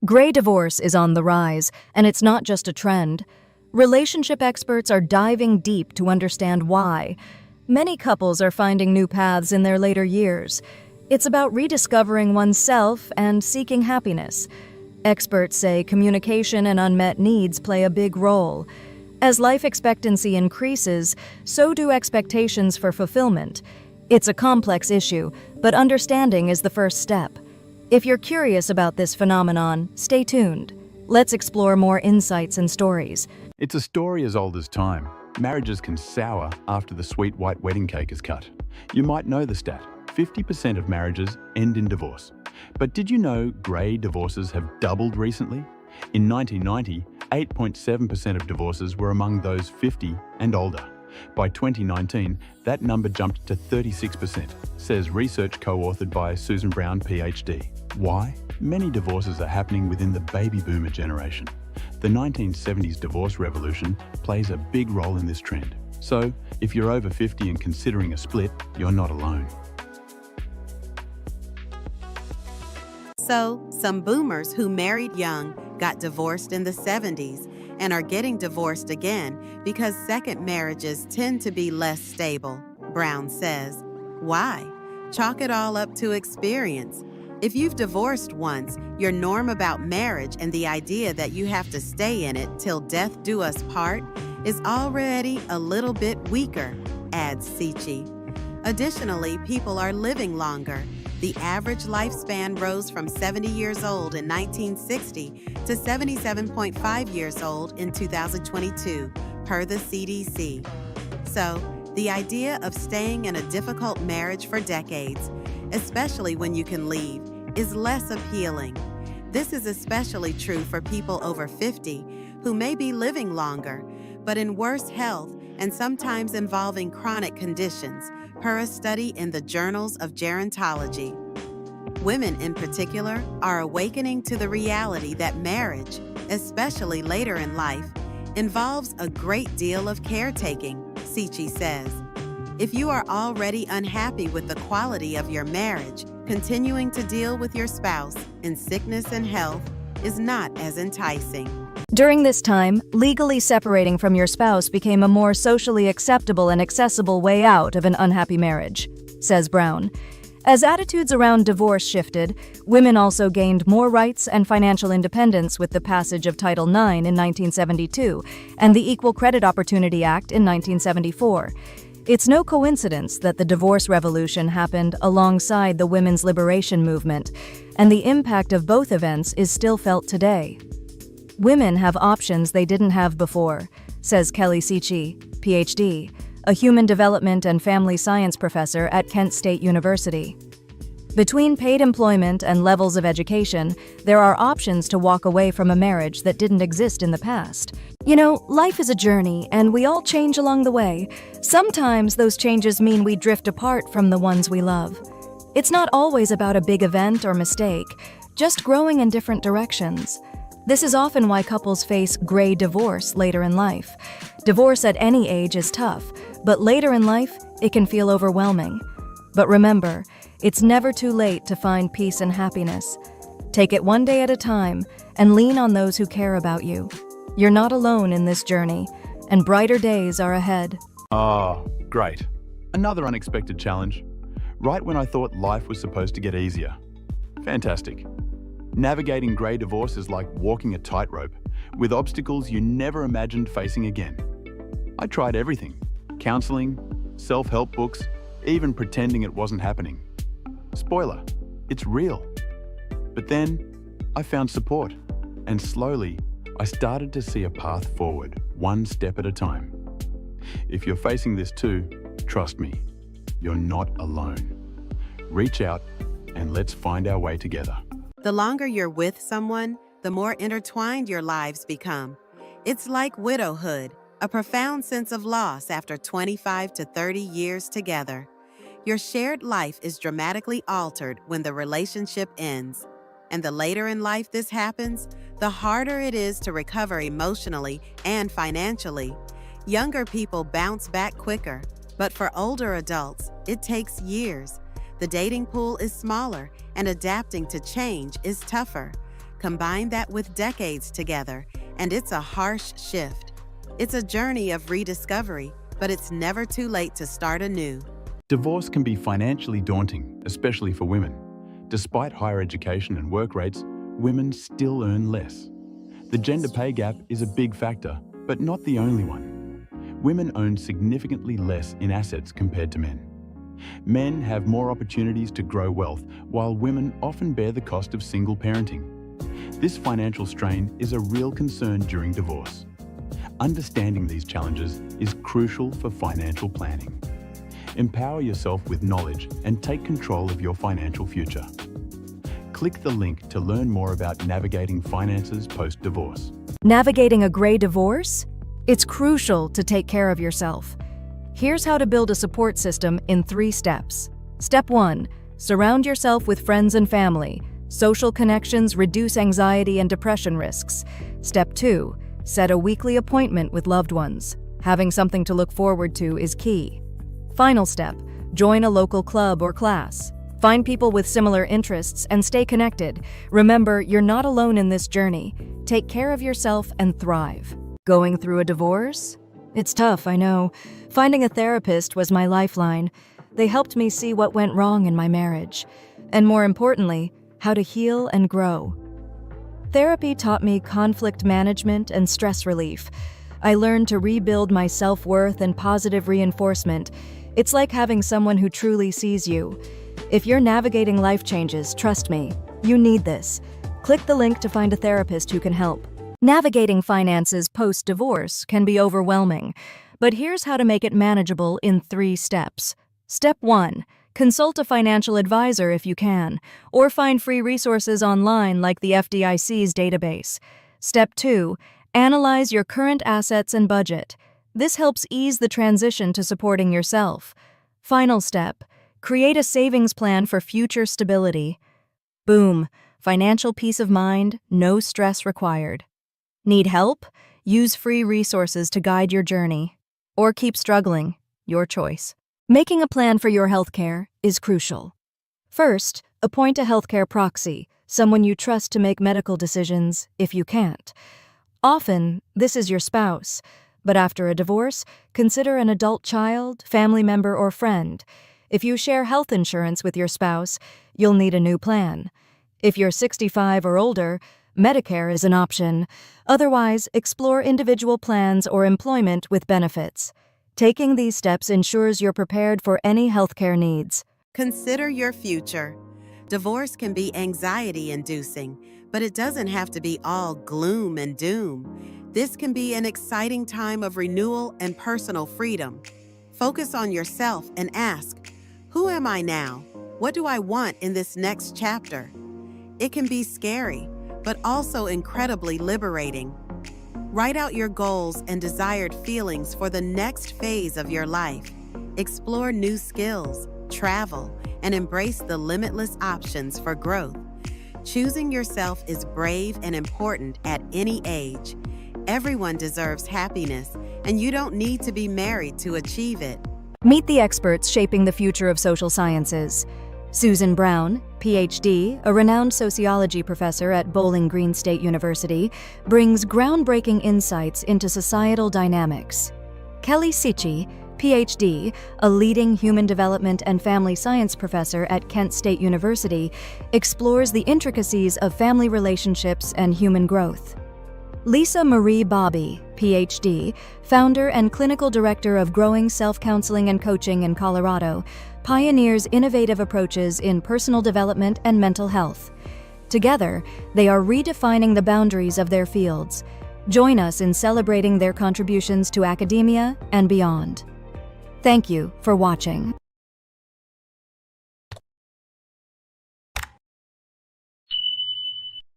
Gray divorce is on the rise, and it's not just a trend. Relationship experts are diving deep to understand why. Many couples are finding new paths in their later years. It's about rediscovering oneself and seeking happiness. Experts say communication and unmet needs play a big role. As life expectancy increases, so do expectations for fulfillment. It's a complex issue, but understanding is the first step. If you're curious about this phenomenon, stay tuned. Let's explore more insights and stories. It's a story as old as time. Marriages can sour after the sweet white wedding cake is cut. You might know the stat: 50% of marriages end in divorce. But did you know grey divorces have doubled recently? In 1990, 8.7% of divorces were among those 50 and older. By 2019, that number jumped to 36%, says research co-authored by Susan Brown, PhD. Why? Many divorces are happening within the baby boomer generation. The 1970s divorce revolution plays a big role in this trend. So, if you're over 50 and considering a split, you're not alone. So, some boomers who married young got divorced in the 70s and are getting divorced again because second marriages tend to be less stable, Brown says. Why? Chalk it all up to experience. If you've divorced once, your norm about marriage and the idea that you have to stay in it till death do us part is already a little bit weaker, adds Sichi. Additionally, people are living longer. The average lifespan rose from 70 years old in 1960 to 77.5 years old in 2022, per the CDC. So, the idea of staying in a difficult marriage for decades, especially when you can leave, is less appealing. This is especially true for people over 50 who may be living longer, but in worse health and sometimes involving chronic conditions, per a study in the Journals of Gerontology. Women in particular are awakening to the reality that marriage, especially later in life, involves a great deal of caretaking, Sichi says. If you are already unhappy with the quality of your marriage, continuing to deal with your spouse in sickness and health is not as enticing. During this time, legally separating from your spouse became a more socially acceptable and accessible way out of an unhappy marriage, says Brown. As attitudes around divorce shifted, women also gained more rights and financial independence with the passage of Title IX in 1972 and the Equal Credit Opportunity Act in 1974. It's no coincidence that the divorce revolution happened alongside the women's liberation movement, and the impact of both events is still felt today. Women have options they didn't have before, says Kelly Sichi, PhD, a human development and family science professor at Kent State University. Between paid employment and levels of education, there are options to walk away from a marriage that didn't exist in the past. You know, life is a journey, and we all change along the way. Sometimes those changes mean we drift apart from the ones we love. It's not always about a big event or mistake, just growing in different directions. This is often why couples face gray divorce later in life. Divorce at any age is tough, but later in life, it can feel overwhelming. But remember, it's never too late to find peace and happiness. Take it one day at a time and lean on those who care about you. You're not alone in this journey, and brighter days are ahead. Oh, great. Another unexpected challenge. Right when I thought life was supposed to get easier. Fantastic. Navigating grey divorce is like walking a tightrope, with obstacles you never imagined facing again. I tried everything: counseling, self-help books, even pretending it wasn't happening. Spoiler, it's real. But then, I found support, and slowly, I started to see a path forward, one step at a time. If you're facing this too, trust me, you're not alone. Reach out, and let's find our way together. The longer you're with someone, the more intertwined your lives become. It's like widowhood, a profound sense of loss after 25 to 30 years together. Your shared life is dramatically altered when the relationship ends. And the later in life this happens, the harder it is to recover emotionally and financially. Younger people bounce back quicker, but for older adults, it takes years. The dating pool is smaller, and adapting to change is tougher. Combine that with decades together, and it's a harsh shift. It's a journey of rediscovery, but it's never too late to start anew. Divorce can be financially daunting, especially for women. Despite higher education and work rates, women still earn less. The gender pay gap is a big factor, but not the only one. Women own significantly less in assets compared to men. Men have more opportunities to grow wealth, while women often bear the cost of single parenting. This financial strain is a real concern during divorce. Understanding these challenges is crucial for financial planning. Empower yourself with knowledge and take control of your financial future. Click the link to learn more about navigating finances post-divorce. Navigating a gray divorce? It's crucial to take care of yourself. Here's how to build a support system in 3 steps. Step 1. Surround yourself with friends and family. Social connections reduce anxiety and depression risks. Step 2. Set a weekly appointment with loved ones. Having something to look forward to is key. Final step. Join a local club or class. Find people with similar interests and stay connected. Remember, you're not alone in this journey. Take care of yourself and thrive. Going through a divorce? It's tough, I know. Finding a therapist was my lifeline. They helped me see what went wrong in my marriage, and more importantly, how to heal and grow. Therapy taught me conflict management and stress relief. I learned to rebuild my self-worth and positive reinforcement. It's like having someone who truly sees you. If you're navigating life changes, trust me, you need this. Click the link to find a therapist who can help. Navigating finances post-divorce can be overwhelming, but here's how to make it manageable in 3 steps. Step 1. Consult a financial advisor if you can, or find free resources online like the FDIC's database. Step 2. Analyze your current assets and budget. This helps ease the transition to supporting yourself. Final step. Create a savings plan for future stability. Boom! Financial peace of mind, no stress required. Need help? Use free resources to guide your journey. Or keep struggling, your choice. Making a plan for your healthcare is crucial. First, appoint a healthcare proxy, someone you trust to make medical decisions if you can't. Often, this is your spouse, but after a divorce, consider an adult child, family member, or friend. If you share health insurance with your spouse, you'll need a new plan. If you're 65 or older, Medicare is an option. Otherwise, explore individual plans or employment with benefits. Taking these steps ensures you're prepared for any healthcare needs. Consider your future. Divorce can be anxiety-inducing, but it doesn't have to be all gloom and doom. This can be an exciting time of renewal and personal freedom. Focus on yourself and ask, who am I now? What do I want in this next chapter? It can be scary, but also incredibly liberating. Write out your goals and desired feelings for the next phase of your life. Explore new skills, travel, and embrace the limitless options for growth. Choosing yourself is brave and important at any age. Everyone deserves happiness, and you don't need to be married to achieve it. Meet the experts shaping the future of social sciences. Susan Brown, Ph.D., a renowned sociology professor at Bowling Green State University, brings groundbreaking insights into societal dynamics. Kelly Sichi, Ph.D., a leading human development and family science professor at Kent State University, explores the intricacies of family relationships and human growth. Lisa Marie Bobby, Ph.D., founder and clinical director of Growing Self-Counseling and Coaching in Colorado, pioneers innovative approaches in personal development and mental health. Together, they are redefining the boundaries of their fields. Join us in celebrating their contributions to academia and beyond. Thank you for watching.